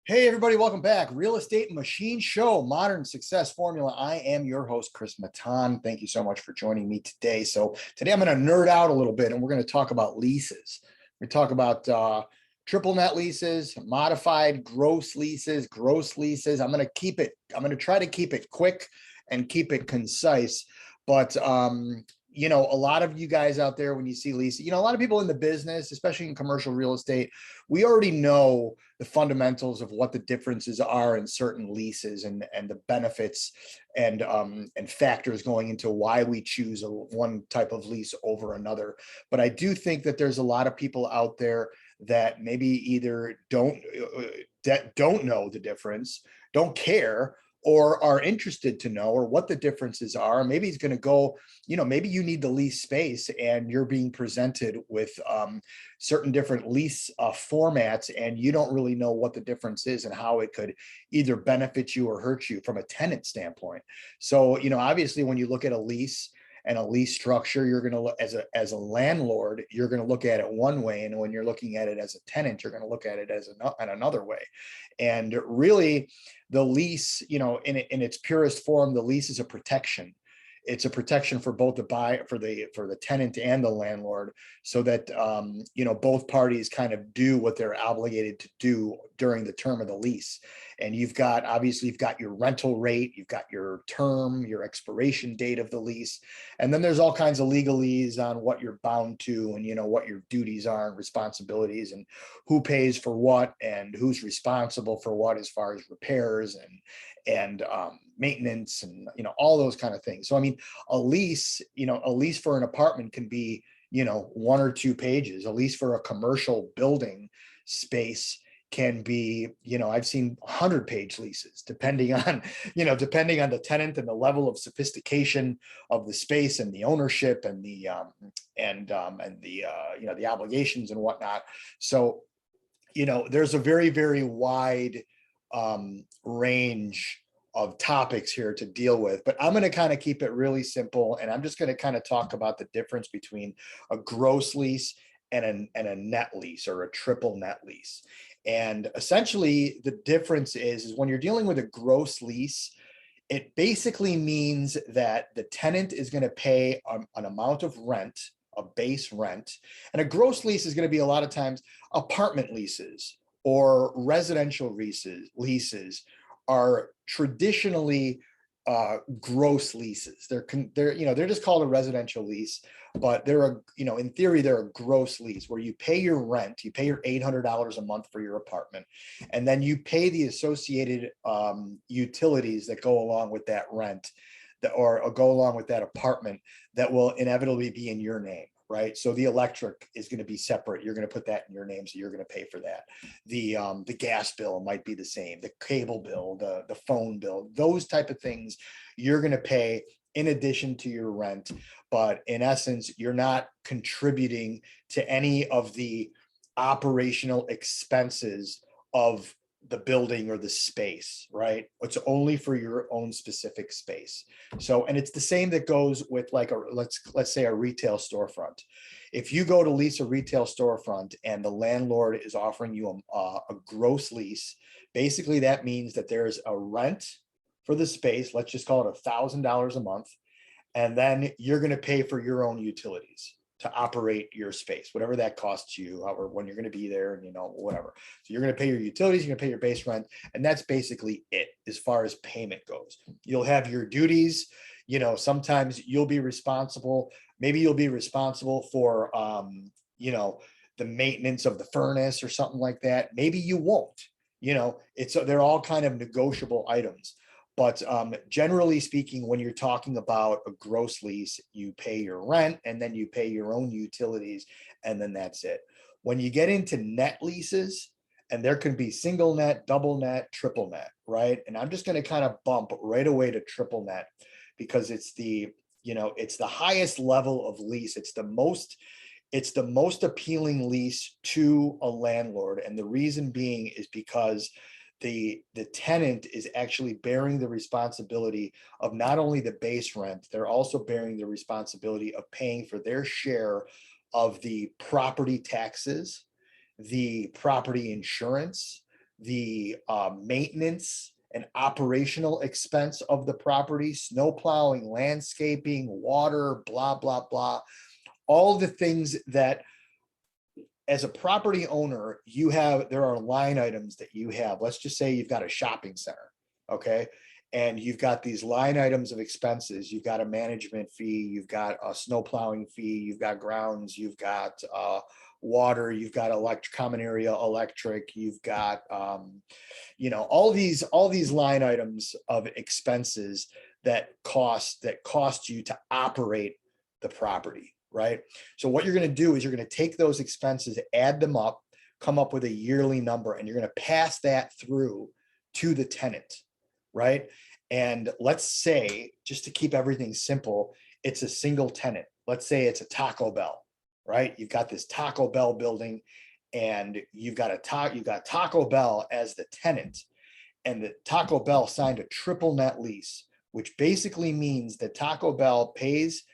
Hey, everybody, welcome back. Real Estate Machine Show, Modern Success Formula. I am your host, Chris Matan. Thank you so much for joining me today. So, today I'm going to nerd out a little bit and we're going to talk about leases. We talk about triple net leases, modified gross leases, gross leases. I'm going to try to keep it quick and keep it concise. But a lot of you guys out there, when you see leases, a lot of people in the business, especially in commercial real estate, we already know the fundamentals of what the differences are in certain leases and the benefits and factors going into why we choose one type of lease over another. But I do think that there's a lot of people out there that maybe either don't know the difference, don't care, or are interested to know or what the differences are. Maybe he's going to go, maybe you need the lease space and you're being presented with certain different lease formats and you don't really know what the difference is and how it could either benefit you or hurt you from a tenant standpoint. So, obviously when you look at a lease and a lease structure, you're going to look as a landlord, you're going to look at it one way. And when you're looking at it as a tenant, you're going to look at it as another way. And really, the lease, in its purest form, the lease is a protection. It's a protection for both the buyer, for the tenant and the landlord, so that both parties kind of do what they're obligated to do during the term of the lease. And you've got your rental rate, you've got your term, your expiration date of the lease, and then there's all kinds of legalese on what you're bound to, and what your duties are and responsibilities, and who pays for what, and who's responsible for what as far as repairs and maintenance, and all those kind of things. So I mean, a lease for an apartment can be 1 or 2 pages. A lease for a commercial building space can be, I've seen 100-page leases, depending on the tenant and the level of sophistication of the space and the ownership and the obligations and whatnot. So there's a very, very wide range of topics here to deal with, but I'm going to kind of keep it really simple, and I'm just going to kind of talk about the difference between a gross lease and a net lease, or a triple net lease. And essentially the difference is when you're dealing with a gross lease, it basically means that the tenant is going to pay an amount of rent, a base rent. And a gross lease is going to be a lot of times apartment leases or residential leases are traditionally gross leases. They're just called a residential lease, but in theory, they're a gross lease where you pay your rent, you pay your $800 a month for your apartment, and then you pay the associated utilities that go along with that rent, or go along with that apartment, that will inevitably be in your name. Right. So the electric is going to be separate. You're going to put that in your name. So you're going to pay for that. The gas bill might be the same, the cable bill, the phone bill, those type of things you're going to pay in addition to your rent. But in essence, you're not contributing to any of the operational expenses of the building or the space, right? It's only for your own specific space. So, and it's the same that goes with like let's say a retail storefront. If you go to lease a retail storefront and the landlord is offering you a gross lease, basically that means that there's a rent for the space. Let's just call it $1,000 a month. And then you're going to pay for your own utilities to operate your space, whatever that costs you, or when you're going to be there, and whatever. So you're going to pay your utilities, you're going to pay your base rent, and that's basically it as far as payment goes. You'll have your duties. Sometimes maybe you'll be responsible for the maintenance of the furnace or something like that. Maybe you won't. They're all kind of negotiable items. But generally speaking, when you're talking about a gross lease, you pay your rent and then you pay your own utilities, and then that's it. When you get into net leases, and there can be single net, double net, triple net, right? And I'm just going to kind of bump right away to triple net because it's the highest level of lease. It's the most appealing lease to a landlord. And the reason being is because the tenant is actually bearing the responsibility of not only the base rent, they're also bearing the responsibility of paying for their share of the property taxes, the property insurance, the maintenance and operational expense of the property, snow plowing, landscaping, water, blah, blah, blah. All the things that as a property owner, there are line items that you have. Let's just say you've got a shopping center, okay? And you've got these line items of expenses. You've got a management fee, you've got a snow plowing fee, you've got grounds, you've got water, you've got common area electric, you've got all these line items of expenses that cost you to operate the property, right? So what you're going to do is you're going to take those expenses, add them up, come up with a yearly number, and you're going to pass that through to the tenant, right? And let's say, just to keep everything simple, it's a single tenant. Let's say it's a Taco Bell, right? You've got this Taco Bell building, and you've got Taco Bell as the tenant, and the Taco Bell signed a triple net lease, which basically means that Taco Bell pays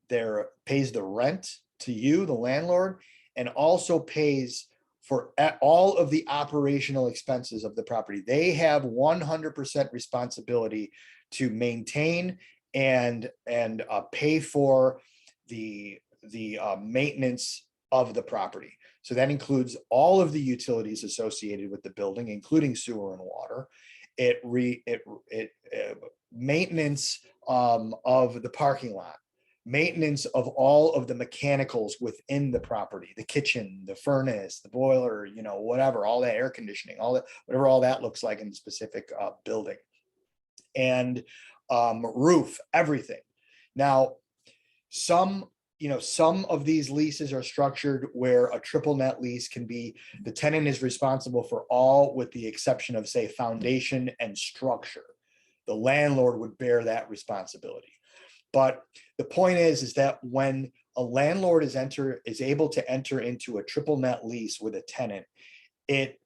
the rent to you, the landlord, and also pays for all of the operational expenses of the property. They have 100% responsibility to maintain and pay for the maintenance of the property. So that includes all of the utilities associated with the building, including sewer and water. Maintenance of the parking lot, maintenance of all of the mechanicals within the property, the kitchen, the furnace, the boiler, whatever, all that air conditioning, all that, whatever all that looks like in the specific building, and roof, everything. Now, some of these leases are structured where a triple net lease can be, the tenant is responsible for all with the exception of, say, foundation and structure. The landlord would bear that responsibility. But the point is that when a landlord is able to enter into a triple net lease with a tenant, it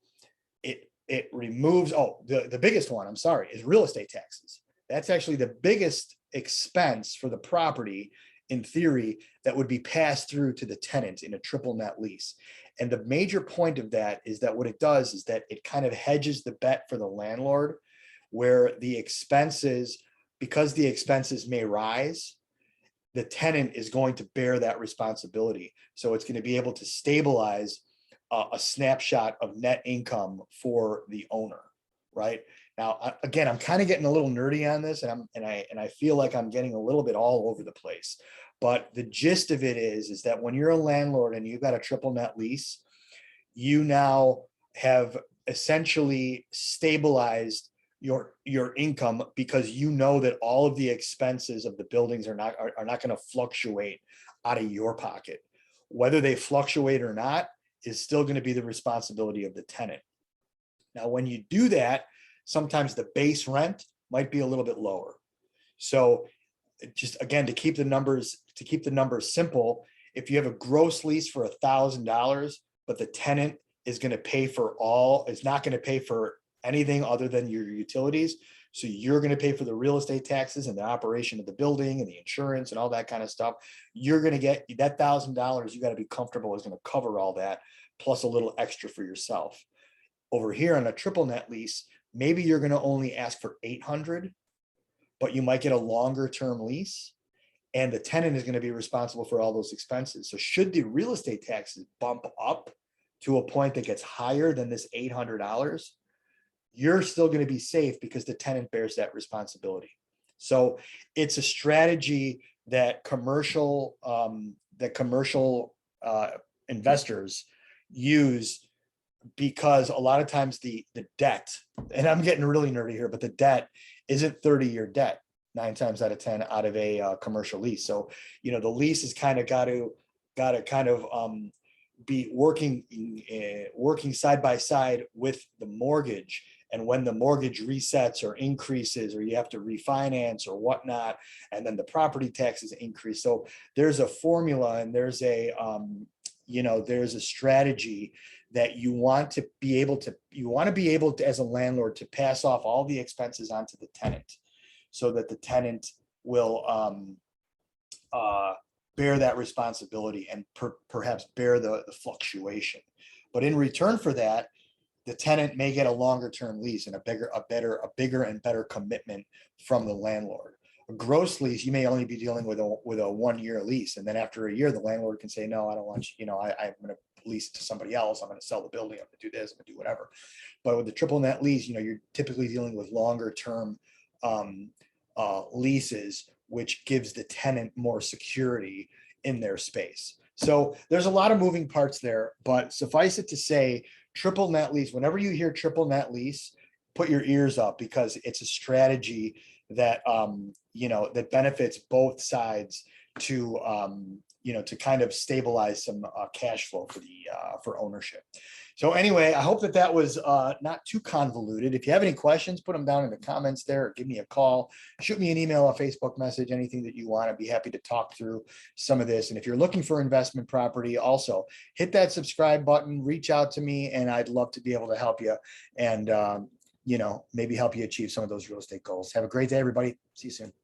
removes, the biggest one, I'm sorry, is real estate taxes. That's actually the biggest expense for the property, in theory, that would be passed through to the tenant in a triple net lease. And the major point of that is that what it does is that it kind of hedges the bet for the landlord, where the expenses, because the expenses may rise, the tenant is going to bear that responsibility. So it's going to be able to stabilize a snapshot of net income for the owner, right? Now, again, I'm kind of getting a little nerdy on this, and I feel like I'm getting a little bit all over the place. But the gist of it is that when you're a landlord and you've got a triple net lease, you now have essentially stabilized your income, because you know that all of the expenses of the buildings are not going to fluctuate out of your pocket. Whether they fluctuate or not is still going to be the responsibility of the tenant. Now, when you do that, sometimes the base rent might be a little bit lower. So just again, to keep the numbers simple, if you have a gross lease for $1,000, but the tenant is not going to pay for anything other than your utilities. So you're going to pay for the real estate taxes and the operation of the building and the insurance and all that kind of stuff. You're going to get that $1,000. You got to be comfortable is going to cover all that, plus a little extra for yourself. Over here on a triple net lease, maybe you're going to only ask for $800, but you might get a longer term lease, and the tenant is going to be responsible for all those expenses. So should the real estate taxes bump up to a point that gets higher than this $800, you're still going to be safe because the tenant bears that responsibility. So it's a strategy that commercial investors use, because a lot of times the debt, and I'm getting really nerdy here, but the debt isn't 30-year debt 9 times out of 10 out of a commercial lease. So, the lease has kind of got to kind of be working side by side with the mortgage. And when the mortgage resets or increases, or you have to refinance or whatnot, and then the property taxes increase. So there's a formula, and there's a strategy that you want to be able to, as a landlord, to pass off all the expenses onto the tenant, so that the tenant will bear that responsibility and perhaps bear the fluctuation. But in return for that, the tenant may get a longer term lease and a bigger and better commitment from the landlord. A gross lease, you may only be dealing with a 1 year lease. And then after a year, the landlord can say, no, I don't want you, I'm going to lease to somebody else. I'm going to sell the building. I'm going to do this. I'm going to do whatever. But with the triple net lease, you're typically dealing with longer term leases, which gives the tenant more security in their space. So there's a lot of moving parts there, but suffice it to say, triple net lease, whenever you hear triple net lease, put your ears up, because it's a strategy that that benefits both sides to to kind of stabilize some cash flow for ownership. So anyway, I hope that was not too convoluted. If you have any questions, put them down in the comments there, or give me a call, shoot me an email, a Facebook message, anything that you want. I'd be happy to talk through some of this. And if you're looking for investment property, also hit that subscribe button, reach out to me, and I'd love to be able to help you and maybe help you achieve some of those real estate goals. Have a great day, everybody. See you soon.